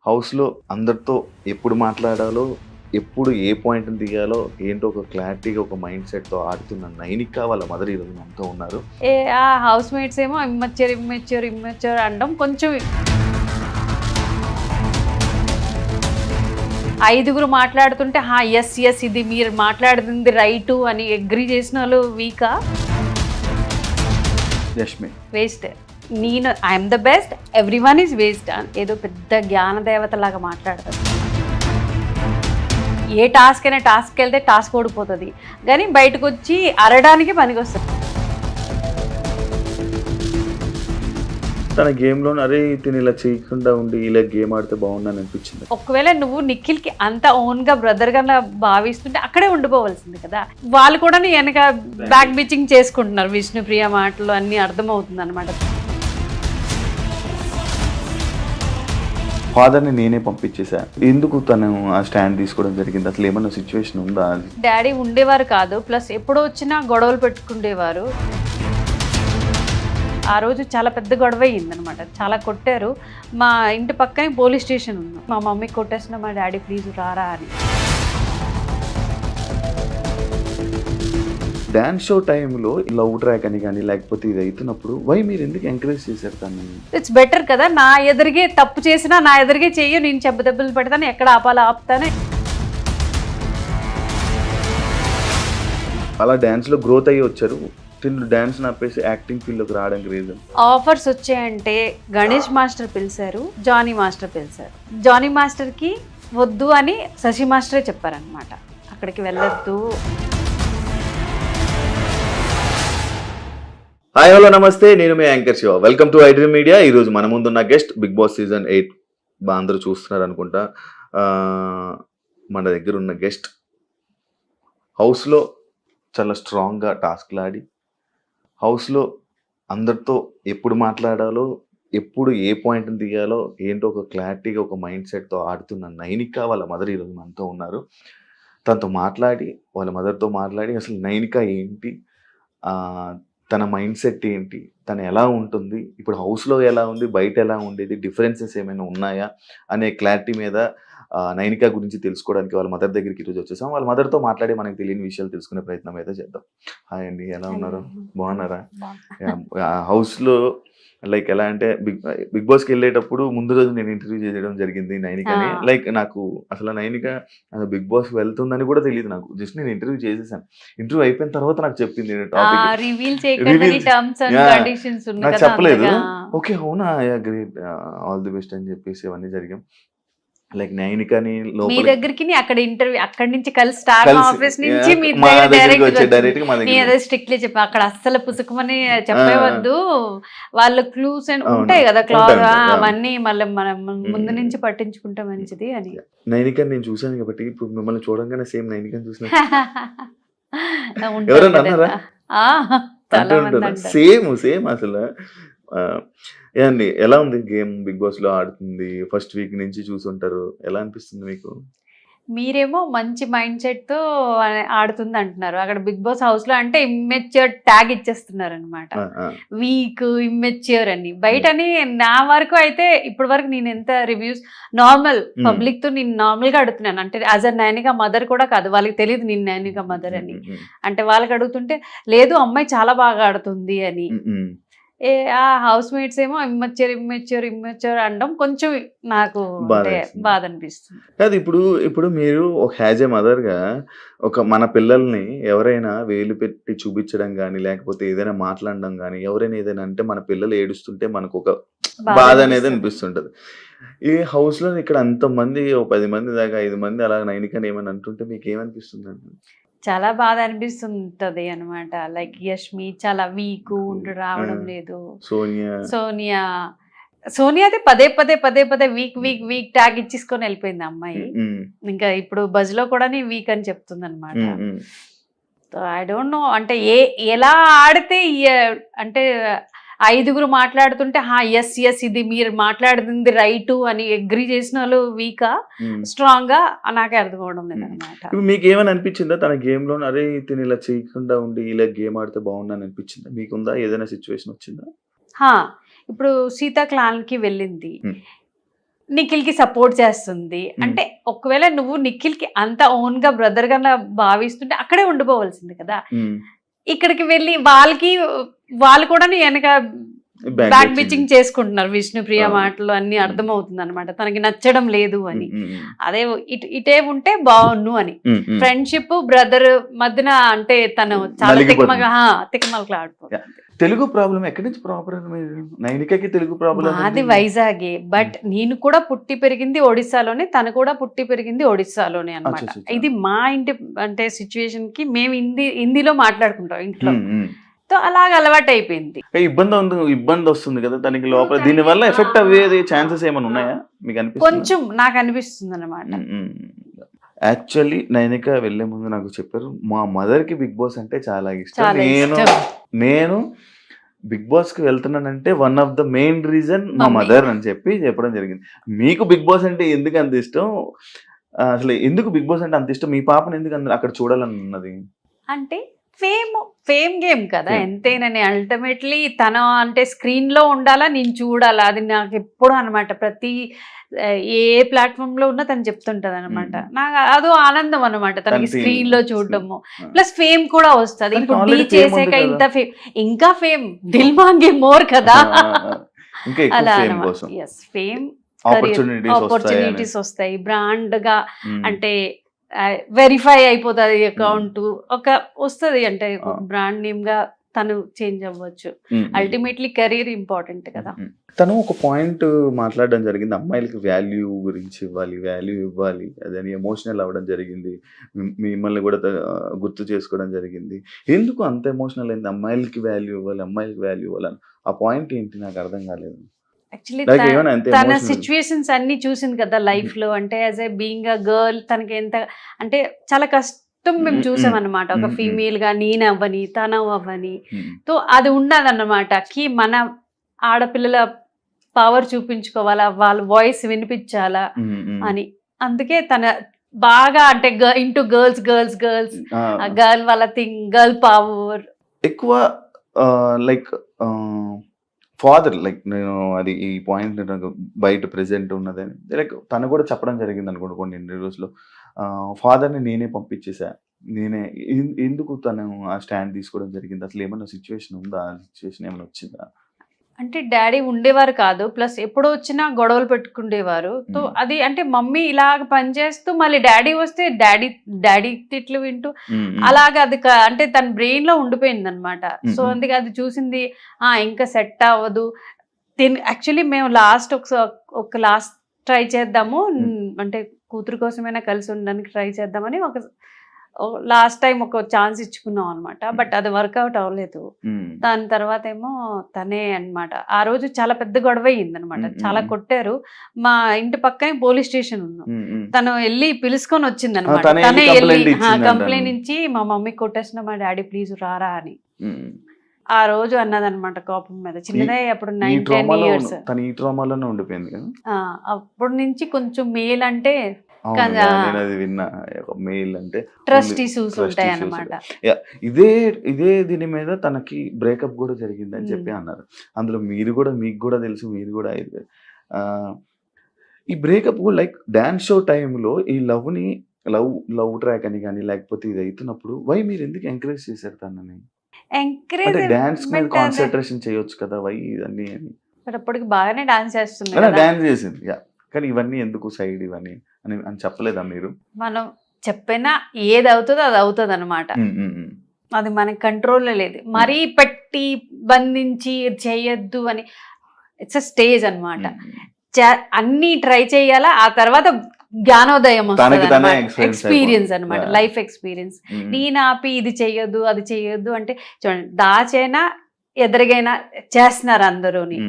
హౌస్‌లో అందరితో ఎప్పుడు మాట్లాడాలో, ఎప్పుడు ఏ పాయింట్‌ని తీయాలో, ఏంటో ఒక క్లారిటీగా ఒక మైండ్ సెట్‌తో ఆడుతున్న నైనిక వాళ్ళ మదర్ ఈరోజు మనతో ఉన్నారు. ఆ హౌస్ మేట్స్ ఏమో ఇమ్మెచ్యూర్ అనడం కొంచెం ఐదుగురు మాట్లాడుతుంటే ఎస్ ఇది మీరు మాట్లాడుతుంది రైటు అని అగ్రి చేసిన వాళ్ళు వీకా యష్మి. వేస్ట్. నేను I'm the best, every one is waste. ఏదో పెద్ద జ్ఞాన దేవత లాగా మాట్లాడతారు. ఏ టాస్క్ అయినా టాస్క్కి వెళ్తే టాస్క్ ఓడిపోతుంది, కానీ బయటకు వచ్చి అరడానికి పనికొస్తుంది. తన గేమ్‌లో అరే తిను ఇలా చేయకుండా ఉండి ఇలా గేమ్ ఆడితే బాగుండని అనిపించింది. ఒకవేళ నువ్వు నిఖిల్కి అంత ఓన్గా బ్రదర్గా భావిస్తుంటే అక్కడే ఉండిపోవాల్సింది కదా. వాళ్ళు కూడా నీ వెనక బ్యాక్ బిచింగ్ చేసుకుంటున్నారు. విష్ణుప్రియ మాటలు అన్నీ అర్థమవుతుంది అనమాట. ఫాదర్‌ని నేనే పంపించేసా. ఎందుకు తను ఆ స్టాండ్ తీసుకోవడం జరిగింది? అసలు ఏమన్నా సిచ్యువేషన్ ఉందా? డాడీ ఉండేవారు కాదు, ప్లస్ ఎప్పుడో వచ్చినా గొడవలు పెట్టుకుండేవారు. ఆ రోజు చాలా పెద్ద గొడవ అయ్యిందనమాట, చాలా కొట్టారు. మా ఇంటి పక్కనే పోలీస్ స్టేషన్ ఉంది. మా మమ్మీ కొట్టేసిన మా డాడీ ప్లీజ్ రారా అని. డాన్స్ షో టైంలో లవ్ ట్రాక్ అని కానీ లేకపోతే ఇది అవుతున్నప్పుడు వై మీరు ఎందుకు ఎంకరేజ్ చేశారు తను? ఇట్స్ బెటర్ కదా, నా ఎదురుగే తప్పు చేసినా నా ఎదురుగే చెయ్యి, నేను దెబ్బలు పెడతాను, ఎక్కడ ఆపాలో ఆపుతాను. అలా డాన్స్లో గ్రోత్ అయ్యి వచ్చారు. తిను డాన్స్ ఆపేసి యాక్టింగ్ ఫీల్డ్లోకి రావడానికి రీజన్? ఆఫర్స్ వచ్చాయంటే గణేష్ మాస్టర్ పిలిచారు, జానీ మాస్టర్ పిలిచారు. జానీ మాస్టర్కి వద్దు అని శశి మాస్టరే చెప్పారనమాట, అక్కడికి వెళ్ళొద్దు. హాయ్ హలో నమస్తే, నేను మీ anchor Shiva. Welcome to iDream Media. ఈరోజు మన ముందున్న గెస్ట్ బిగ్ బాస్ సీజన్ 8 అందరూ చూస్తున్నారు అనుకుంటా. మన దగ్గర ఉన్న గెస్ట్ హౌస్లో చాలా స్ట్రాంగ్గా టాస్క్లు ఆడి, హౌస్లో అందరితో ఎప్పుడు మాట్లాడాలో, ఎప్పుడు ఏ పాయింట్ని తీయాలో, ఏంటో ఒక క్లారిటీగా ఒక మైండ్ సెట్తో ఆడుతున్న నైనిక వాళ్ళ మదర్ ఈరోజు మనతో ఉన్నారు. తనతో మాట్లాడి, వాళ్ళ మదర్తో మాట్లాడి అసలు నైనిక ఏంటి, తన మైండ్ సెట్ ఏంటి, తను ఎలా ఉంటుంది, ఇప్పుడు హౌస్లో ఎలా ఉంది, బయట ఎలా ఉండేది, డిఫరెన్సెస్ ఏమైనా ఉన్నాయా అనే క్లారిటీ మీద నైనిక గురించి తెలుసుకోవడానికి వాళ్ళ మదర్ దగ్గరికి ఈరోజు వచ్చేసాం. వాళ్ళ మదర్తో మాట్లాడి మనకు తెలియని విషయాలు తెలుసుకునే ప్రయత్నం అయితే చేద్దాం. హాయ్ అండి, ఎలా ఉన్నారు? బాగున్నారా? హౌస్లో లైక్ ఎలా అంటే బిగ్ బాస్కి వెళ్ళేటప్పుడు ముందు రోజు నేను ఇంటర్వ్యూ చేయడం జరిగింది నైనికని. లైక్ నాకు అసలు నైనిక బిగ్ బాస్ వెళ్తుందని కూడా తెలియదు నాకు. జస్ట్ నేను ఇంటర్వ్యూ చేసేసాను. ఇంటర్వ్యూ అయిపోయిన తర్వాత నాకు చెప్పింది నాకు చెప్పలేదు. ఓకే అవునా, గ్రేట్, ఆల్ ది బెస్ట్ అని చెప్పేసి అవన్నీ జరిగాం. లైక్ నైనికని మీ దగ్గరికి అక్కడ ఇంటర్వ్యూ, అక్కడి నుంచి కలిసి స్టార్ ఆఫీస్ నుంచి డైరెక్ట్ స్ట్రిక్ట్లీ చెప్పా, అక్కడ అస్సలు పుసుకుమని చెప్పవద్దు, వాళ్ళ క్లూస్ ఉంటాయి కదా క్లాత్, అవన్నీ మళ్ళీ మనం ముందు నుంచి పట్టించుకుంటే మంచిది అని. నైనికని నేను చూసాను కాబట్టి ఇప్పుడు మిమ్మల్ని చూడంగానే సేమ్ నైనికని చూసిన సేమ్ సేమ్ అసలు. ఏమండి, ఎలా ఉంది గేమ్? బిగ్ బాస్ లో ఆడుతుంది, ఫస్ట్ వీక్ నుంచి చూసుంటారు, ఎలా అనిపిస్తుంది మీకు? మీరేమో మంచి మైండ్ సెట్ తో ఆడుతుంది అంటున్నారు, అక్కడ బిగ్ బాస్ హౌస్ లో అంటే ఇమ్మెచ్యూర్ ట్యాగ్ ఇచ్చేస్తున్నారు అనమాట. వీక్, ఇమ్మెచ్యూర్ అని. బయటని నా వరకు అయితే ఇప్పటి వరకు నేను ఎంత రివ్యూస్ నార్మల్ పబ్లిక్ తో నేను నార్మల్ గా అడుగుతున్నాను, అంటే యాజ్ అ నైనిక మదర్ కూడా కాదు, వాళ్ళకి తెలియదు నేను నైనిక మదర్ అని. అంటే వాళ్ళకి అడుగుతుంటే లేదు అమ్మాయి చాలా బాగా ఆడుతుంది అని. ఆ హౌస్ మేట్స్ ఏమో ఇమ్మెచ్యూర్ అనడం కొంచెం నాకు బాధ అనిపిస్తుంది. కాదు, ఇప్పుడు మీరు ఒక యాజ్ ఏ మదర్ గా మన పిల్లల్ని ఎవరైనా వేలు పెట్టి చూపించడం కానీ, లేకపోతే ఏదైనా మాట్లాడడం కానీ, ఎవరైనా ఏదైనా అంటే మన పిల్లలు ఏడుస్తుంటే మనకు ఒక బాధ అనేది అనిపిస్తుంటది. ఈ హౌస్ లో ఇక్కడ అంతమంది 10 మంది దాకా 5 మంది అలా నైనికని ఏమైనా అంటుంటే మీకు ఏమనిపిస్తుంది అండి? చాలా బాధ అనిపిస్తుంటది అనమాట. లైక్ యష్మి చాలా వీక్ రావడం లేదు, సోనియా అయితే పదే వీక్ ట్యాగ్ ఇచ్చేసుకొని వెళ్ళిపోయింది అమ్మాయి. ఇంకా ఇప్పుడు బజ్ లో కూడా వీక్ అని చెప్తుంది అనమాట. ఐ డోంట్ నో, అంటే ఎలా ఆడితే అంటే ఐదుగురు మాట్లాడుతుంటే ఎస్ ఇది మీరు మాట్లాడుతుంది రైటు అని అగ్రి చేసిన వాళ్ళు వీకా స్ట్రాంగ్ గా, నాకే అర్థం అవడం లేదు అనమాట. మీకు ఏమని అనిపించిందా తన గేమ్ లో, అరే తిని ఇలా చేయకుండా ఉండి ఇలా గేమ్ ఆడితే బాగుందని అనిపించిందా? మీకుందా ఏదైనా సిచ్యువేషన్ వచ్చిందా? ఇప్పుడు సీతాక్లాన్కి వెళ్ళింది, Hmm. నిఖిల్కి సపోర్ట్ చేస్తుంది అంటే ఒకవేళ నువ్వు నిఖిల్కి అంత ఓన్ గా బ్రదర్ గా భావిస్తుంటే అక్కడే ఉండిపోవాల్సింది కదా. ఇక్కడికి వెళ్ళి వాళ్ళు కూడా వెనక బ్యాక్ బిచ్చింగ్ చేసుకుంటున్నారు. విష్ణుప్రియ మాటలు అన్ని అర్థమవుతుంది అనమాట, తనకి నచ్చడం లేదు అని. అదే ఇటే ఉంటే బాగున్ను అని. ఫ్రెండ్షిప్ బ్రదర్ మధ్యన అంటే తను చాలా తిక్కమలకలు ఆడిపోతుంది. తెలుగు ప్రాబ్లం ఎక్కడి నుంచి ప్రాబ్లం? నైనికకి తెలుగు ప్రాబ్లం అది వైజాగే, బట్ నేను కూడా పుట్టి పెరిగింది ఒడిస్సాలోనే, తను కూడా పుట్టి పెరిగింది ఒడిస్సాలోనే అన్నమాట. ఇది మా ఇంటి అంటే సిచ్యువేషన్ కి మేము హిందీలో మాట్లాడుకుంటాం ఇంట్లో, సో అలాగ అలవాటు అయిపోయింది. ఇబ్బంది వస్తుంది కదా తనకి లోపల, దీని వల్ల ఎఫెక్ట్ అయ్యేది ఛాన్సెస్ ఏమైనా ఉన్నాయా మీకు అనిపిస్తుంది? కొంచెం నాకు అనిపిస్తుంది అన్నమాట. యాక్చువల్లీ నైనిక వెళ్లే ముందు నాకు చెప్పారు మా మదర్ కి బిగ్ బాస్ అంటే చాలా ఇష్టం, నేను బిగ్ బాస్ కి వెళ్తున్నానంటే one of the main reason మా మదర్ అని చెప్పడం జరిగింది. మీకు బిగ్ బాస్ అంటే ఎందుకు అంత ఇష్టం? అసలు ఎందుకు బిగ్ బాస్ అంటే అంత ఇష్టం? మీ పాపను ఎందుకు అక్కడ చూడాలని ఉన్నది? అంటే ఫేమ్ గేమ్ కదా ఎంతైనా. అల్టిమేట్లీ తన అంటే స్క్రీన్ లో ఉండాలా, నేను చూడాలా, అది నాకు ఎప్పుడు అనమాట. ప్రతి ఏ ప్లాట్ఫామ్ లో ఉన్నా తను చెప్తుంటది అనమాట. నాకు అదో ఆనందం అనమాట తనకి స్క్రీన్ లో చూడటము. ప్లస్ ఫేమ్ కూడా వస్తుంది. ఇప్పుడు డీ చేసాక ఇంత ఫేమ్, ఇంకా ఫేమ్ దిల్ మాంగే మోర్ కదా అలా అనమాట. ఎస్, ఫేమ్ ఆపర్చునిటీస్ వస్తాయి, బ్రాండ్ గా అంటే వెరిఫై అయిపోతుంది అకౌంట్, ఒక వస్తుంది అంటే ఒక బ్రాండ్ నేమ్ గా తను చేంజ్ అవ్వచ్చు. అల్టిమేట్లీ కెరీర్ ఇంపార్టెంట్ కదా. తను ఒక పాయింట్ మాట్లాడడం జరిగింది, అమ్మాయిలకి వాల్యూ గురించి వాల్యూ ఇవ్వాలి అదని ఎమోషనల్ అవ్వడం జరిగింది. మిమ్మల్ని కూడా గుర్తు చేసుకోవడం జరిగింది. ఎందుకు అంత ఎమోషనల్ అయింది? అమ్మాయిలకి వాల్యూ ఇవ్వాలని ఆ పాయింట్ ఏంటి నాకు అర్థం కాలేదు. యాక్చువల్లీ తన సిచ్యువేషన్స్ అన్ని చూసింది కదా లైఫ్ లో. అంటే as a being a girl తనకి ఎంత అంటే చాలా కష్టం మేము చూసాం అనమాట. ఒక ఫీమేల్ గా నేను అవ్వని, తను అవ్వని, సో అది ఉండదన్నమాట. కి మన ఆడపిల్లల పవర్ చూపించుకోవాలా, వాళ్ళ వాయిస్ వినిపించాలా అని. అందుకే తన బాగా అంటే ఇంటూ గర్ల్స్ గర్ల్ వాళ్ళ థింగ్, గర్ల్ పవర్ ఎక్కువ. లైక్ ఫాదర్, లైక్ నేను అది ఈ పాయింట్ బయట ప్రెసెంట్ ఉన్నదని లైక్ తను కూడా చెప్పడం జరిగింది అనుకోండి కొన్ని ఇంటర్వ్యూస్లో. ఫాదర్ని నేనే పంపించేసా, నేనే. ఎందుకు తను ఆ స్టాండ్ తీసుకోవడం జరిగింది? అసలు ఏమైనా సిచ్యువేషన్ ఉందా? ఆ సిచ్యువేషన్ ఏమైనా వచ్చిందా? అంటే డాడీ ఉండేవారు కాదు, ప్లస్ ఎప్పుడు వచ్చినా గొడవలు పెట్టుకుండేవారు. సో అది అంటే మమ్మీ ఇలాగ పనిచేస్తూ మళ్ళీ డాడీ వస్తే డాడీ తిట్లు వింటూ అలాగ అది అంటే తన బ్రెయిన్ లో ఉండిపోయింది అనమాట. సో అందుకే అది చూసింది ఇంకా సెట్ అవ్వదు. యాక్చువల్లీ మేము ఒక లాస్ట్ ట్రై చేద్దాము, అంటే కూతురు కోసమైనా కలిసి ఉండడానికి ట్రై చేద్దామని ఒక లాస్ట్ టైం ఒక ఛాన్స్ ఇచ్చుకున్నాం అనమాట. బట్ అది వర్కౌట్ అవ్వలేదు. దాని తర్వాత ఏమో తనే అనమాట. ఆ రోజు చాలా పెద్ద గొడవ అయ్యింది అనమాట, చాలా కొట్టారు. మా ఇంటి పక్కనే పోలీస్ స్టేషన్ ఉన్నాం. తను వెళ్ళి పిలుచుకొని వచ్చింది అనమాట. తనే వెళ్ళి కంప్లైంట్ ఇచ్చి మా మమ్మీ కొట్టేసిన, మా డాడీ ప్లీజ్ రారా అని ఆ రోజు అన్నదనమాట కోపం మీద. చిన్నదే అప్పుడు 9-10 years. అప్పటి నుంచి కొంచెం మేల్ అంటే ట్రస్ట్ ఇష్యూస్ ఉంటాయి అన్నమాట. ఇదే దీని మీద తనకి బ్రేకప్ కూడా జరిగింది అని చెప్పి అన్నారు. అందులో మీకు కూడా తెలుసు, మీరు కూడా ఈ బ్రేకప్ లైక్ డాన్స్ షో టైంలో ఈ లవ్ ట్రాక్ అని కానీ లేకపోతే ఇది అవుతున్నప్పుడు వై మీరు ఎందుకు ఎంకరేజ్ చేశారు తనని? డాన్స్ మీద కాన్సన్ట్రేషన్ చేయొచ్చు కదా, వై ఇవన్నీ అని. అప్పటికి బాగానే డాన్స్ చేసింది, కానీ ఇవన్నీ ఎందుకు సైడ్ ఇవన్నీ అని చెప్పలేదా మీరు? మనం చెప్పినా ఏది అవుతుందో అది అవుతుంది అనమాట. అది మనకి కంట్రోల్లో లేదు. మరీ పెట్టి బంధించి చేయొద్దు అని. ఇట్స్ అ స్టేజ్ అనమాట. అన్ని ట్రై చేయాలా, ఆ తర్వాత జ్ఞానోదయం వస్తుంది, ఎక్స్పీరియన్స్ అనమాట, లైఫ్ ఎక్స్పీరియన్స్. నేను ఆపి ఇది చెయ్యొద్దు అది చెయ్యొద్దు అంటే చూడండి, దాచైనా ఎదురుగైనా చేస్తున్నారు అందరూని.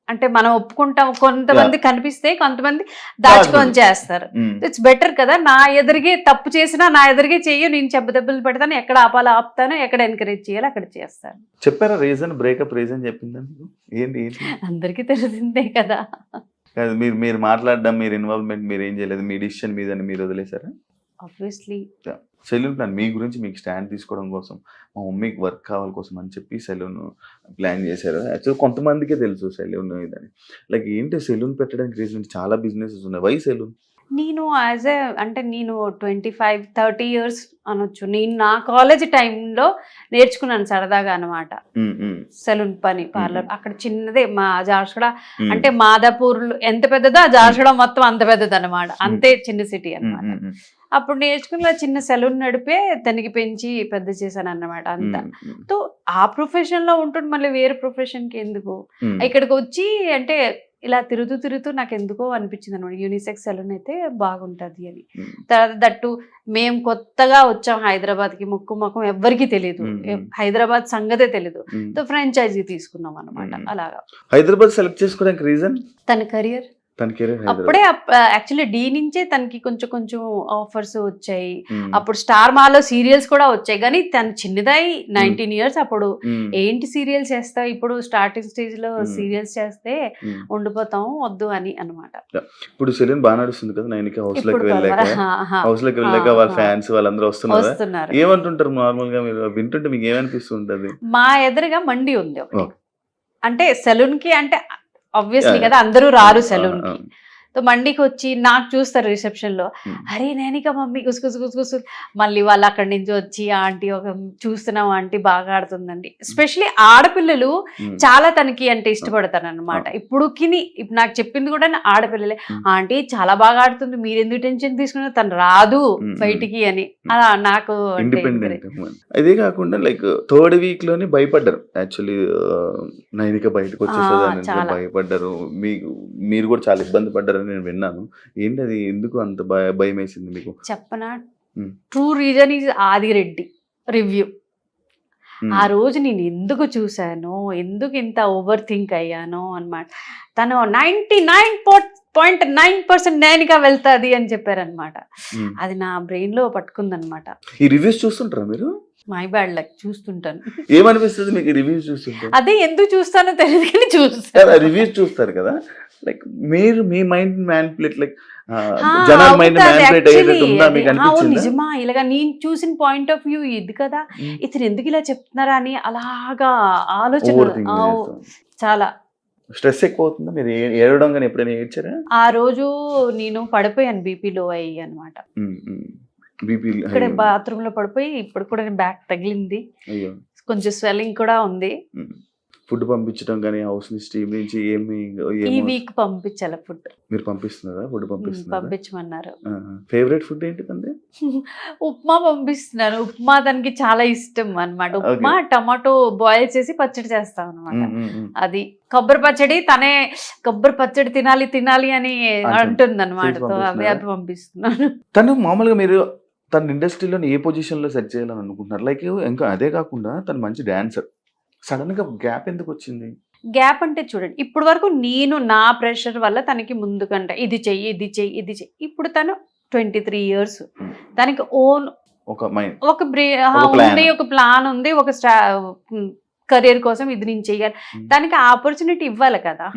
అంటే మనం ఒప్పుకుంటాం, కొంతమంది కనిపిస్తే కొంతమంది దాచుకొని చేస్తారు. ఇట్స్ బెటర్ కదా. నా ఎదురుగే తప్పు చేసినా నా ఎదురుగే చెయ్యి, నేను దెబ్బలు పెడతాను, ఎక్కడ ఆపాలో ఆపుతాను, ఎక్కడ ఎంకరేజ్ చేయాలి అక్కడ చేస్తాను. చెప్పారా రీజన్? బ్రేకప్ రీజన్ చెప్పిందా? ఏంటి అందరికీ తెలిసిందే కదా. మీరు మాట్లాడడం, మీరు ఇన్వాల్వ్మెంట్ మీరు ఏం చేయలేదు, మీ డిసిషన్ మీద మీరు వదిలేసారా? ఆబ్వియస్లీ సెలూన్ ప్లాన్ మీ గురించి మీకు స్టాండ్ తీసుకోవడం కోసం, మా మమ్మీకి వర్క్ కావాలి కోసం అని చెప్పి సెలూన్ ప్లాన్ చేశారు. యాక్చువల్లీ కొంతమందికే తెలుసు సెలూన్ ఇదని. లైక్ ఏంటి సెలూన్ పెట్టడానికి రీజన్? చాలా బిజినెసెస్ ఉన్నాయి. Why salon? నేను నేను 25-30 ఇయర్స్ అనొచ్చు. నేను నా కాలేజ్ టైంలో నేర్చుకున్నాను సరదాగా అనమాట సెలూన్ పని, పార్లర్. అక్కడ చిన్నదే మా జార్షగడ, అంటే మాదాపూర్ ఎంత పెద్దదో ఆ జార్షగడ మొత్తం అంత పెద్దది అనమాట. అంతే చిన్న సిటీ అనమాట. అప్పుడు నేర్చుకున్న చిన్న సెలూన్ నడిపే దానికి పెంచి పెద్ద చేశాను అన్నమాట అంతా. సో ఆ ప్రొఫెషన్ లో ఉంటుండే మళ్ళీ వేరే ప్రొఫెషన్ కి ఎందుకు, ఇక్కడికి వచ్చి అంటే ఇలా తిరుగుతూ నాకు ఎందుకో అనిపించింది అనమాట, యూనిసెక్స్ సెలూన్ అయితే బాగుంటది అని. తర్వాత దట్టు మేము కొత్తగా వచ్చాం హైదరాబాద్ కి, ముఖం ఎవ్వరికి తెలియదు, హైదరాబాద్ సంగతే తెలియదు. సో ఫ్రాంచైజీ తీసుకున్నాం అనమాట. అలాగా హైదరాబాద్ సెలెక్ట్ చేసుకోవడానికి రీజన్ తన కెరియర్. అప్పుడే యాక్చువల్లీ డి నుంచే తనకి కొంచెం ఆఫర్స్ వచ్చాయి. అప్పుడు స్టార్ మాలో సీరియల్స్ కూడా వచ్చాయి, కానీ తను చిన్నదై 19 ఇయర్స్ అప్పుడు ఏంటి సీరియల్స్ చేస్తావు, ఇప్పుడు స్టార్టింగ్ స్టేజ్ లో సీరియల్స్ చేస్తే ఉండిపోతాం వద్దు అని అనమాట. ఇప్పుడు సెలూన్ బాగా నడుస్తుంది కదా, నైనిక హౌస్ లోకి వెళ్ళాక వాళ్ళ ఫ్యాన్స్ వాళ్ళందరూ వస్తున్నారు. ఏమంటుంటారు నార్మల్ గా మీరు వింటుంటే మీకు ఏమనిపిస్తుంటది? మా ఎదురుగా మండి ఉంది ఒకటి, అంటే సెలూన్ కి అంటే ఆబ్వియస్లీ కదా అందరూ రారు సెలూన్ కి. సో మండికి వచ్చి నాకు చూస్తారు రిసెప్షన్ లో, అరే నేనిక మమ్మీ గుసగుసు. మళ్ళీ వాళ్ళు అక్కడి నుంచి వచ్చి ఆంటీ ఒక చూస్తున్నాం ఆంటీ బాగా ఆడుతుందండి. ఎస్పెషలీ ఆడపిల్లలు చాలా తనకి అంటే ఇష్టపడతాను అనమాట. ఇప్పుడు నాకు చెప్పింది కూడా ఆడపిల్లలే, ఆంటీ చాలా బాగా ఆడుతుంది, మీరు ఎందుకు టెన్షన్ తీసుకున్నారు, తను రాదు బయటికి అని. అలా నాకు అదే కాకుండా లైక్ థర్డ్ వీక్ లోనే భయపడ్డారు యాక్చువల్లీ, నైనిక బయటకు వచ్చేసేదాన్ని భయపడ్డారు. మీరు కూడా చాలా ఇబ్బంది పడ్డారు నేను విన్నాను. ఏంటి అది, ఎందుకు అంత భయం వేసింది మీకు? చెప్పనా, true reason is Adireddy review. ఆ రోజు నేను ఎందుకు చూసాను, ఎందుకు ఇంత ఓవర్ థింక్ అయ్యాను అన్నమాట. తను 99.9% నైనిక వెళ్తాది అని చెప్పారనమాట. అది నా బ్రెయిన్ లో పట్టుకుందనమాట. ఈ రివ్యూస్ చూస్తుంటారా మీరు? మై బ్యాడ్ లక్, చూస్తుంటాను. ఏమనిపిస్తుంది మీకు రివ్యూస్ చూస్తుంటే? అదే ఎందుకు చూస్తానో తెలియదు కానీ చూస్తాను. రివ్యూస్ చూస్తారు కదా, లైక్ మీరు మీ మైండ్ మ్యానిపులేట్, లైక్ జనాల మైండ్ మ్యానిపులేట్ అయ్యేటట్టు ఉందా మీకు అనిపించిందా? నిజమా, ఇలాగా నేను చూసిన పాయింట్ ఆఫ్ వ్యూ ఇది కదా, ఇతను ఎందుకు ఇలా చెప్తున్నారా అని అలాగా ఆలోచన చాలా. స్ట్రెస్ ఎక్కువ అవుతుందా? మీరు ఏడవడం కానీ ఎప్పుడైనా ఏడ్చారా? ఆ రోజు నేను పడిపోయాను, బీపీ లో అయ్యి అనమాట. ఇక్కడ బాత్రూమ్ లో పడిపోయి ఇప్పుడు కూడా బ్యాక్ తగిలింది, కొంచెం స్వెల్లింగ్ కూడా ఉంది. ఫుడ్ పంపించడం కానీ హౌస్ స్టీమ్ నుంచి ఈ వీక్ పంపించాలి ఫుడ్. మీరు పంపిస్తున్నారా? ఫుడ్ పంపించమన్నారు. ఫేవరెట్ ఫుడ్ ఏంటి తండ్రి? ఉప్మా పంపిస్తున్నాను. ఉప్మా దానికి చాలా ఇష్టం అన్నమాట. ఉప్మా టమాటో బాయిల్ చేసి పచ్చడి చేస్తాం అనమాట. అది కొబ్బరి పచ్చడి, తనే కొబ్బరి పచ్చడి తినాలి అని అంటుంది అనమాట. అవి పంపిస్తున్నాను. తను మామూలుగా మీరు తన ఇండస్ట్రీలో ఏ పొజిషన్ లో సెట్ చేయాలని అనుకుంటున్నారు? లైక్ ఇంకా అదే కాకుండా తను మంచి డాన్సర్, సడన్ గా గ్యాప్ ఎందుకు వచ్చింది? గ్యాప్ అంటే చూడండి, ఇప్పుడు వరకు నేను నా ప్రెషర్ వల్ల తనకి ముందుకంటే ఇది చెయ్యి. ఇప్పుడు తను 23 ఇయర్స్, తనకి ఓన్ ఒక ప్లాన్ ఉంది, ఒక కెరీర్ కోసం ఇది నేను చెయ్యాలి, దానికి ఆపర్చునిటీ ఇవ్వాలి కదా.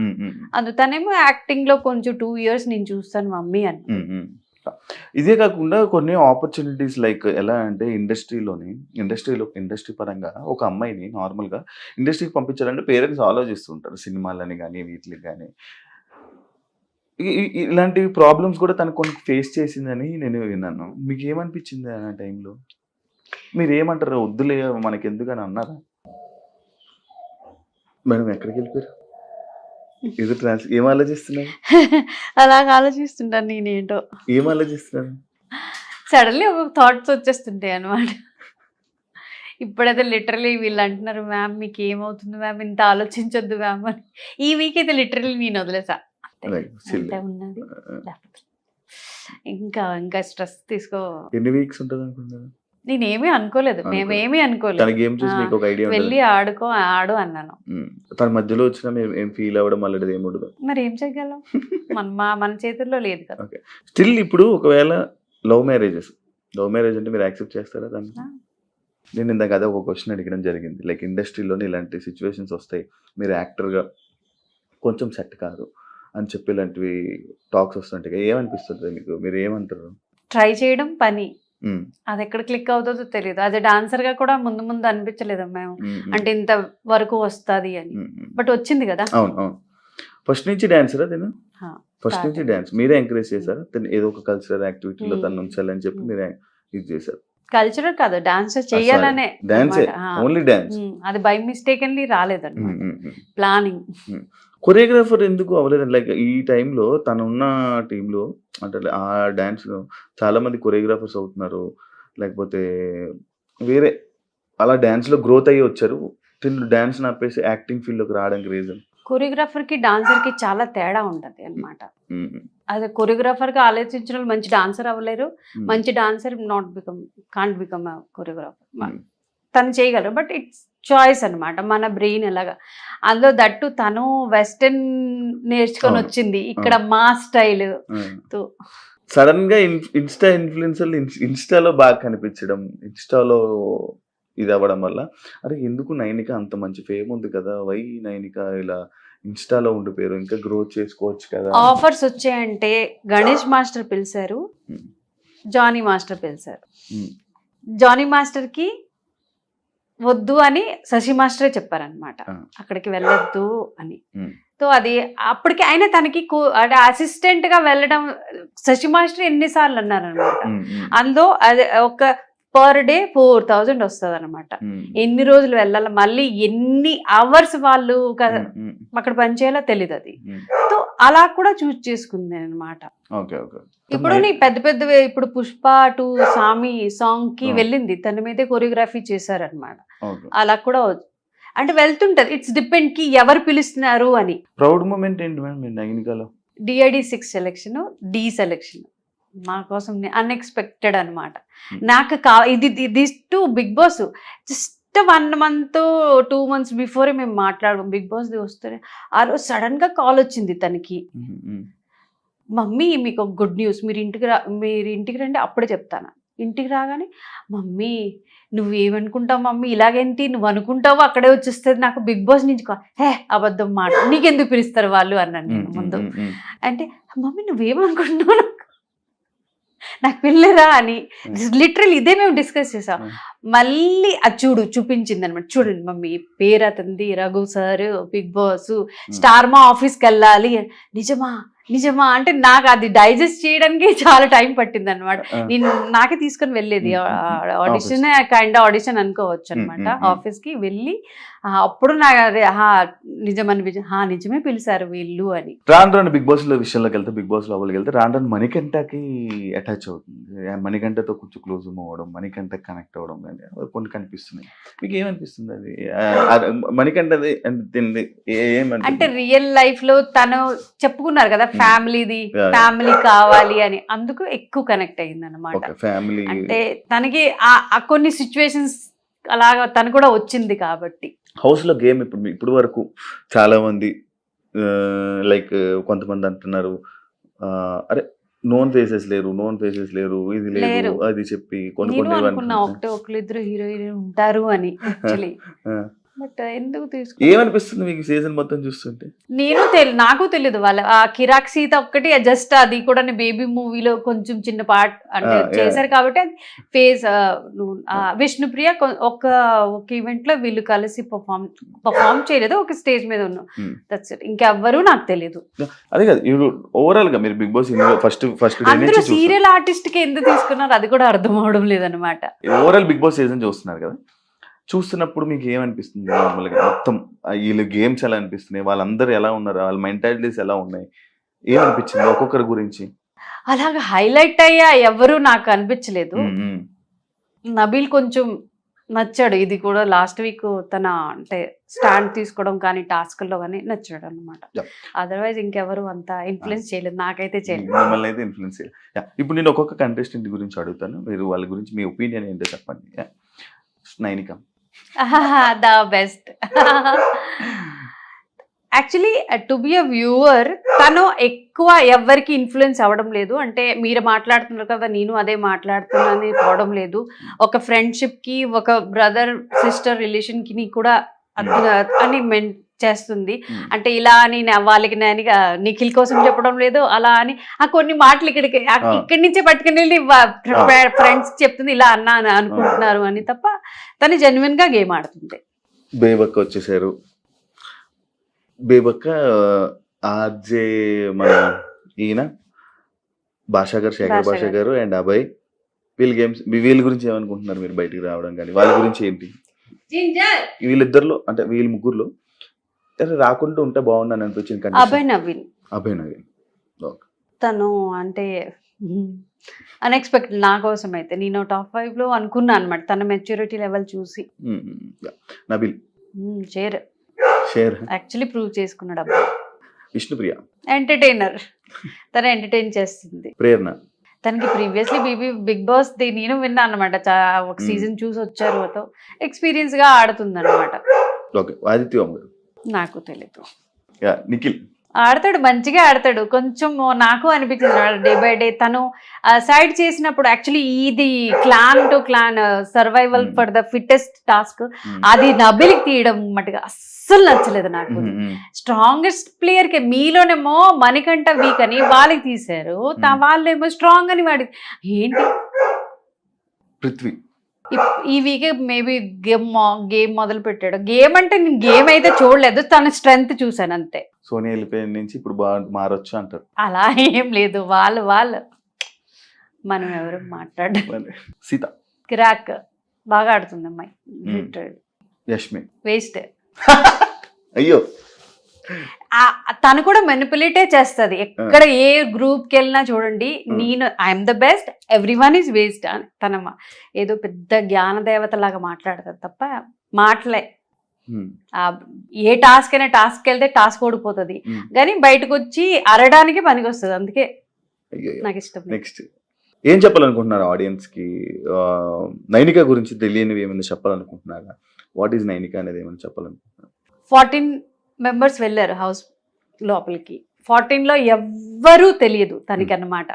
తనేమో యాక్టింగ్ లో కొంచెం 2 ఇయర్స్ నేను చూస్తాను మమ్మీ అని. ఇదే కాకుండా కొన్ని ఆపర్చునిటీస్ లైక్ ఎలా అంటే ఇండస్ట్రీ పరంగా ఒక అమ్మాయిని నార్మల్గా ఇండస్ట్రీకి పంపించాలంటే పేరెంట్స్ ఆలోచిస్తుంటారు, సినిమాలని కానీ వీటికి కానీ. ఇలాంటి ప్రాబ్లమ్స్ కూడా తను కొన్ని ఫేస్ చేసిందని నేను విన్నాను. మీకు ఏమనిపించింది ఆ టైంలో? మీరు ఏమంటారు, వద్దులే మనకి ఎందుకని అన్నారా? మేడం ఎక్కడికి వెళ్ళిపోయారు? ఏం ఆలోచిస్తున్నారు? అలాగ ఆలోచిస్తుంటాను నేనేంటో. ఏం ఆలోచిస్తున్నాను? సడన్లీ ఒక థాట్స్ వచ్చేస్తుంటాయి అనమాట. ఇప్పుడైతే లిటరలీ వీళ్ళు అంటున్నారు, మ్యామ్ మీకు ఏమవుతుంది మ్యామ్, ఇంత ఆలోచించొద్దు మ్యామ్ అని. ఈ వీక్ అయితే లిటరలీ నేను వదిలేసా, ఉన్నది ఇంకా స్ట్రెస్ తీసుకో. ఎన్ని వీక్స్ ఉంటుంది అనుకుంటున్నారు? నేనేమీ అనుకోలేదు, మేమేమీ అనుకోలేదు. వెళ్ళి ఆడు అన్నాను. తన మధ్యలో వచ్చినా ఏం ఫీల్ అవ్వడం అలాంటిది ఏమి ఉండదు. మరి ఏం చేయగలం, మన చేతుల్లో లేదు కదా. స్టిల్ ఇప్పుడు ఒకవేళ లవ్ మ్యారేజ్ అంటే మీరు యాక్సెప్ట్ చేస్తారా దాన్ని? నేను ఇందాక అదే ఒక క్వశ్చన్ అడగడం జరిగింది. లైక్ ఇండస్ట్రీలోనే ఇలాంటి సిచ్యువేషన్స్ వస్తాయి, మీరు యాక్టర్గా కొంచెం సెట్ కాదు అని చెప్పి ఇలాంటివి టాక్స్ వస్తుంటాయి, ఏమనిపిస్తుంది మీకు? మీరు ఏమంటారు? ట్రై చేయడం పని, అది ఎక్కడ క్లిక్ అవుతుందో తెలియదు. అది డాన్సర్ గా కూడా ముందు ముందు అనిపించలేదు మేము, అంటే ఇంత వరకు వస్తుంది అని. బట్ వచ్చింది కదా. అవును అవును. ఫస్ట్ నుంచి డాన్సరా తను? ఫస్ట్ నుంచి డాన్స్ మీరే ఎంకరేజ్ చేశారా? తను ఏదో ఒక కల్చరల్ యాక్టివిటీలో తను ఉంచాలని చెప్పి మీరే ఇది చేశారు? కల్చరల్ కాదు, డాన్స్ చేయాలనే. డాన్సే, ఓన్లీ డాన్స్. అది బై మిస్టేకెన్లీ రాలేదన్నమాట, ప్లానింగ్. కొరియోగ్రాఫర్ ఎందుకు అవ్వలేదు? లైక్ ఈ టైంలో తను ఉన్న టీంలో అంటే ఆ డాన్స్ లో చాలా మంది కొరియోగ్రాఫర్స్ అవుతున్నారు, లేకపోతే వేరే అలా డాన్స్ లో గ్రోత్ అయ్యి వచ్చారు. తిను డాన్స్ ఆపేసి యాక్టింగ్ ఫీల్డ్ లోకి రావడానికి రీజన్? కొరియోగ్రాఫర్ కి డాన్సర్ కి చాలా తేడా ఉంటది అన్నమాట. అదే కొరియోగ్రాఫర్ గా ఆలోచించిన వాళ్ళు మంచి డాన్సర్ అవ్వలేరు, మంచి డాన్సర్ కాంట్ బికమ్ కొరియోగ్రాఫర్. తను చేయగలరు, బట్ ఇట్స్ చాయిస్ అన్నమాట, మన బ్రెయిన్ ఎలాగా. అందులో దట్టు తను వెస్టర్న్ నేర్చుకొని వచ్చింది, ఇక్కడ మా స్టైల్ తో సడన్ గా ఇన్స్టా ఇన్ఫ్లుయెన్సర్లు ఇన్స్టాలో బాగా కనిపించడం, ఇన్స్టాలో ఇది అవ్వడం వల్ల అరే ఎందుకు నైనిక అంత మంచి ఫేమ్ ఉంది కదా, వై నైనిక ఇలా ఇన్స్టాలో ఉండిపోయారు, ఇంకా గ్రోత్ చేసుకోవచ్చు కదా. ఆఫర్స్ వచ్చాయంటే గణేష్ మాస్టర్ పిలిచారు, జానీ మాస్టర్ పిలిచారు. జానీ మాస్టర్ కి వద్దు అని శశి మాస్టరే చెప్పారనమాట, అక్కడికి వెళ్ళొద్దు అని. సో అది అప్పటికి ఆయన తనకి అంటే అసిస్టెంట్ గా వెళ్ళడం శశి మాస్టర్ ఎన్నిసార్లు అన్నారనమాట. అందులో అది ఒక పర్ డే 4,000 వస్తుంది అనమాట. ఎన్ని రోజులు వెళ్ళాలి, మళ్ళీ ఎన్ని అవర్స్ వాళ్ళు అక్కడ పనిచేయాలో తెలియదు అది. సో అలా కూడా చూస్ చేసుకుంది అనమాట. ఇప్పుడు నీ పెద్ద పెద్ద ఇప్పుడు పుష్ప 2 సామి సాంగ్ కి వెళ్ళింది, తన మీదే కొరియోగ్రఫీ చేశారనమాట. అలా కూడా అంటే వెళ్తుంటది, ఇట్స్ డిపెండ్ కి ఎవరు పిలుస్తున్నారు అని. ప్రౌడ్ మూమెంట్ ఏంటి మేడం నైనికాలో? డిఐడి 6 సెలెక్షన్, డి సెలెక్షన్ మా కోసం అన్ఎక్స్పెక్టెడ్ అనమాట. నాకు ఇది to Big Boss just 1 month 2 months before మేము మాట్లాడుకోం. బిగ్ బాస్ వస్తే ఆ రోజు సడన్ గా కాల్ వచ్చింది తనకి, మమ్మీ మీకు ఒక గుడ్ న్యూస్, మీరు ఇంటికి రండి అప్పుడే చెప్తాను. ఇంటికి రాగానే మమ్మీ నువ్వేమనుకుంటావు మమ్మీ, ఇలాగేంటి నువ్వు అనుకుంటావు అక్కడే వచ్చేస్తుంది, నాకు బిగ్ బాస్ నుంచి హే అబద్ధం మాట, నీకెందుకు పిలుస్తారు వాళ్ళు అన్నాను నేను ముందు. అంటే మమ్మీ నువ్వేమనుకుంటున్నావు నాకు పిల్లరా అని, లిటరల్ ఇదే మేము డిస్కస్ చేసాం. మళ్ళీ అది చూపించింది అనమాట, చూడండి మమ్మీ పేరు అతంది Raghu sir, Big Boss Star Maa ఆఫీస్కి వెళ్ళాలి. నిజమా అంటే నాకు అది డైజెస్ట్ చేయడానికి చాలా టైం పట్టింది అనమాట. నేను నాకే తీసుకొని వెళ్ళేది ఆడిషన్, కైండ్ ఆడిషన్ అనుకోవచ్చు అనమాట. ఆఫీస్ కి వెళ్ళి అప్పుడు నాకు అదే నిజమే పిలిచారు వీళ్ళు అని. రాను బిగ్ బాస్ లో విషయంలోకి వెళ్తే, బిగ్ బాస్ లోపలికి వెళ్తే రాను మణికంఠకి అటాచ్ అవుతుంది, మణికంఠతో కొంచెం క్లోజ్ అవ్వడం, మణికంఠ కనెక్ట్ అవ్వడం కొన్ని కనిపిస్తున్నాయి. మీకు ఏమనిపిస్తుంది అది మణికంఠది అంటే? రియల్ లైఫ్ లో తను చెప్పుకున్నారు కదా ఫ్యామిలీ కావాలి అని, అందుకు ఎక్కువ కనెక్ట్ అయ్యింది అనమాట. అంటే తనకి కొన్ని సిచ్యువేషన్స్ అలాగా తను కూడా వచ్చింది కాబట్టి. హౌస్ లో గేమ్ ఇప్పుడు వరకు చాలా మంది లైక్ కొంతమంది అంటున్నారు అరే నోన్ ఫేసెస్ లేరు ఇది లేదు అది చెప్పి ఒకళ్ళిద్దరు హీరోయిన్ ఉంటారు అని. బట్ ఎందుకు ఏమనిపిస్తుంది మీకు సీజన్ మొత్తం చూస్తుంటే? నాకు తెలియదు వాళ్ళ ఆ కిరాక్ సీత ఒక్కటి జస్ట్, అది కూడా బేబీ మూవీలో కొంచెం చిన్న పార్ట్ అంటే చేశారు కాబట్టి అది ఫేస్. విష్ణుప్రియ ఒక ఈవెంట్ లో వీళ్ళు కలిసి పర్ఫామ్ చేయలేదు, ఒక స్టేజ్ మీద ఉన్నాం, దట్స్ ఇట్. ఇంకెవ్వరూ నాకు తెలియదు. అదే కదా ఓవరాల్ గా మీరు బిగ్ బాస్ ఫస్ట్ అందరూ సీరియల్ ఆర్టిస్ట్ కి ఎందుకు తీసుకున్నారు అది కూడా అర్థం అవడం లేదనమాట. ఓవరాల్ బిగ్ బాస్ సీజన్ చూస్తున్నారు కదా, చూస్తున్నప్పుడు మీకు ఏమనిపిస్తుంది? నార్మల్గా మొత్తం వీళ్ళు గేమ్స్ ఎలా అనిపిస్తున్నాయి, వాళ్ళందరూ ఎలా ఉన్నారు, వాళ్ళ మెంటాలిటీస్ ఎలా ఉన్నాయి, ఏమనిపించింది ఒక్కొక్కరి గురించి? అలాగా హైలైట్ అయ్యా ఎవరు నాకు అనిపించలేదు. నబీల్ కొంచెం నచ్చాడు, ఇది కూడా లాస్ట్ వీక్ తన అంటే స్టాండ్ తీసుకోవడం కానీ టాస్క్లో కానీ నచ్చాడు అనమాట. అదర్వైజ్ ఇంకెవరు అంత ఇన్ఫ్లుయెన్స్ చేయలేదు, నాకైతే చేయలేదు. మిమ్మల్ని అయితే ఇన్ఫ్లుయెన్స్ చేయలేదు. ఇప్పుడు నేను ఒక్కొక్క కంటెస్టెంట్ గురించి అడుగుతాను, మీరు వాళ్ళ గురించి మీ ఒపీనియన్ ఏంటో చెప్పండి. Nainika the best. Actually to be a viewer తను ఎక్కువ ఎవరికి ఇన్ఫ్లుయెన్స్ అవ్వడం లేదు. అంటే మీరు మాట్లాడుతున్నారు కదా నేను అదే మాట్లాడుతున్నాను పోవడం లేదు. ఒక ఫ్రెండ్షిప్ కి, ఒక బ్రదర్ సిస్టర్ రిలేషన్ కి కూడా అని చేస్తుంది. అంటే ఇలా అని వాళ్ళకి నేను నిఖిల్ కోసం చెప్పడం లేదు, అలా అని ఆ కొన్ని మాటలు ఇక్కడి నుంచే పట్టుకుని వెళ్ళి ఫ్రెండ్స్ చెప్తుంది ఇలా అన్నా అని అనుకుంటున్నారు అని తప్ప తను జెన్యున్ గా గేమ్ ఆడుతుంది. బేబక్క వచ్చేసారు. బేబక్క ఆర్జే మన ఈయన భాషా గారు, శేఖర్ భాషా గారు అండ్ అభయ్, వీళ్ళ గురించి ఏమనుకుంటున్నారు మీరు బయటికి రావడం కానీ వాళ్ళ గురించి ఏంటి? వీళ్ళిద్దరిలో అంటే వీళ్ళ ముగ్గురులో రాకుండా ఉంటే బాగుందని అనిపించింది. అభయ్ నవీన్ తను అంటే అన్ఎక్స్పెక్టెడ్ నా కోసం అయితే. నేను టాప్ 5 లో అనుకున్నా అనమాట తన మెచ్యూరిటీ లెవెల్ చూసి. నబిల్ షేర్ యాక్చువల్లీ ప్రూవ్ చేసుకున్నాడు అబ్బాయి. విష్ణుప్రియ ఎంటర్టైనర్, తను ఎంటర్టైన్ చేస్తుంది. ప్రేరణ తనకి ప్రీవియస్లీ బిగ్ బాస్ నేను విన్నా అనమాట, ఒక సీజన్ చూసి వచ్చారు, ఎక్స్పీరియన్స్ గా ఆడుతుంది అనమాట. నాకు తెలీదు. నిఖిల్ ఆడతాడు, మంచిగా ఆడతాడు. కొంచెం నాకు అనిపించింది డే బై డే తను సైడ్ చేసినప్పుడు యాక్చువల్లీ ఇది clan to clan survival for the fittest task అది నబిల్కి తీయడం మటుగా అస్సలు నచ్చలేదు నాకు. స్ట్రాంగెస్ట్ ప్లేయర్ కి మీలోనేమో మణికంఠ వీక్ అని వాళ్ళకి తీశారు, వాళ్ళేమో స్ట్రాంగ్ అని వాడి ఏంటి పృథ్వీ ఈ వీక్ మేబీ గేమ్ మొదలు పెట్టాడు. గేమ్ అంటే నేను గేమ్ అయితే చూడలేదు, తన స్ట్రెంగ్త్ చూసాను అంతే. సోనియా వెళ్ళిపోయిన నుంచి ఇప్పుడు మారొచ్చు అంటారు. అలా ఏం లేదు, వాళ్ళు మనం ఎవరు మాట్లాడాలి. సీత కిరాక్ బాగా ఆడుతుంది అమ్మాయి. యష్మి వేస్ట్. అయ్యో తను కూడా మెనిపులేటే చేస్తుంది. ఎక్కడ ఏ గ్రూప్ కి వెళ్ళినా చూడండి, నేను I'm the best, every one is waste అని తన ఏదో పెద్ద జ్ఞాన దేవత లాగా మాట్లాడుతుంది తప్ప మాటలే. ఏ టాస్క్ అయినా టాస్క్ వెళ్తే టాస్క్ ఓడిపోతుంది, కానీ బయటకు వచ్చి అరడానికి పనికి వస్తుంది. అందుకే నాకు ఇష్టం. నెక్స్ట్ ఏం చెప్పాలనుకుంటున్నారు ఆడియన్స్ కి? నైనిక గురించి తెలియనివి ఏమైనా చెప్పాలనుకుంటున్నారా? వాట్ ఈజ్ నైనిక అనేది ఏమైనా చెప్పాలనుకుంటున్నారు? 14 మెంబర్స్ వెళ్ళారు హౌస్ లోపలికి. 14లో ఎవ్వరూ తెలియదు తనకి అన్నమాట.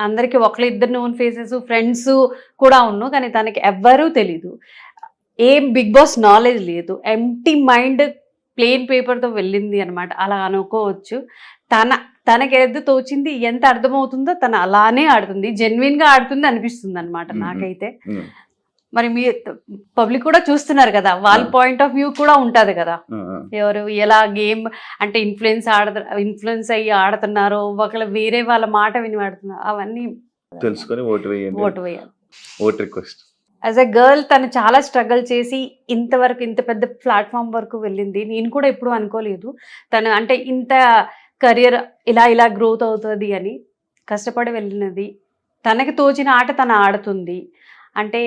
అందరికి ఒకళ్ళిద్దరు నోన్ ఫేసెస్ ఫ్రెండ్స్ కూడా ఉన్నావు, కానీ తనకి ఎవ్వరూ తెలీదు. ఏం బిగ్ బాస్ నాలెడ్జ్ లేదు, ఎంటీ మైండ్, ప్లెయిన్ పేపర్తో వెళ్ళింది అనమాట. అలా అనుకోవచ్చు. తనకి ఏదో తోచింది, ఎంత అర్థమవుతుందో తను అలానే ఆడుతుంది, జెన్యున్ గా ఆడుతుంది అనిపిస్తుంది అనమాట నాకైతే. మరి మీ పబ్లిక్ కూడా చూస్తున్నారు కదా, వాళ్ళ పాయింట్ ఆఫ్ వ్యూ కూడా ఉంటది కదా, ఎవరు ఎలా గేమ్ అంటే ఇన్ఫ్లుయెన్స్ అయ్యి ఆడుతున్నారో, ఒకళ్ళ వేరే వాళ్ళ మాట విని ఆడుతున్నారు, అవన్నీ తెలుసుకొని ఓటు వేయాలి. యాజ్ ఎ గర్ల్ తను చాలా స్ట్రగుల్ చేసి ఇంతవరకు ఇంత పెద్ద ప్లాట్ఫామ్ వరకు వెళ్ళింది. నేను కూడా ఎప్పుడు అనుకోలేదు తను అంటే ఇంత కెరియర్ ఇలా గ్రోత్ అవుతుంది అని. కష్టపడి వెళ్ళినది, తనకి తోచిన ఆట తను ఆడుతుంది. అంటే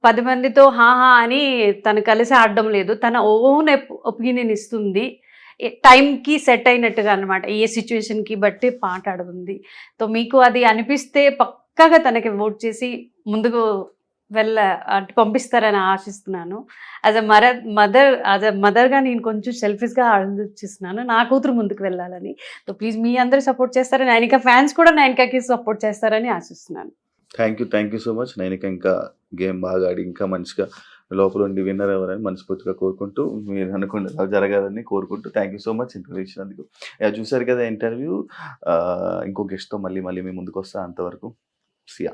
10 మందితో హాహా అని తను కలిసి ఆడడం లేదు, తన ఓన్ ఒపీనియన్ ఇస్తుంది, టైంకి సెట్ అయినట్టుగా అనమాట. ఏ సిచ్యువేషన్కి బట్టి పాట ఆడుతుంది. సో మీకు అది అనిపిస్తే పక్కాగా తనకి ఓట్ చేసి ముందుకు అంటే పంపిస్తారని ఆశిస్తున్నాను. యాజ్ అ మదర్గా నేను కొంచెం సెల్ఫిష్గా ఆలోచిస్తున్నాను, నా కూతురు ముందుకు వెళ్ళాలని. సో ప్లీజ్ మీ అందరూ సపోర్ట్ చేస్తారని, నైనిక ఫ్యాన్స్ కూడా నైనికకి సపోర్ట్ చేస్తారని ఆశిస్తున్నాను. Thank you so much. Nainika ఇంకా గేమ్ బాగా ఆడి ఇంకా మంచిగా లోపల ఉండి విన్నర్ ఎవరని మనస్ఫూర్తిగా కోరుకుంటూ, మీరు అనుకుంటే జరగాలని కోరుకుంటూ thank you so much interview ఇచ్చినందుకు. చూసారు కదా ఇంటర్వ్యూ. ఇంకో గెస్ట్తో మళ్ళీ మీ ముందుకు వస్తా. అంతవరకు సియా.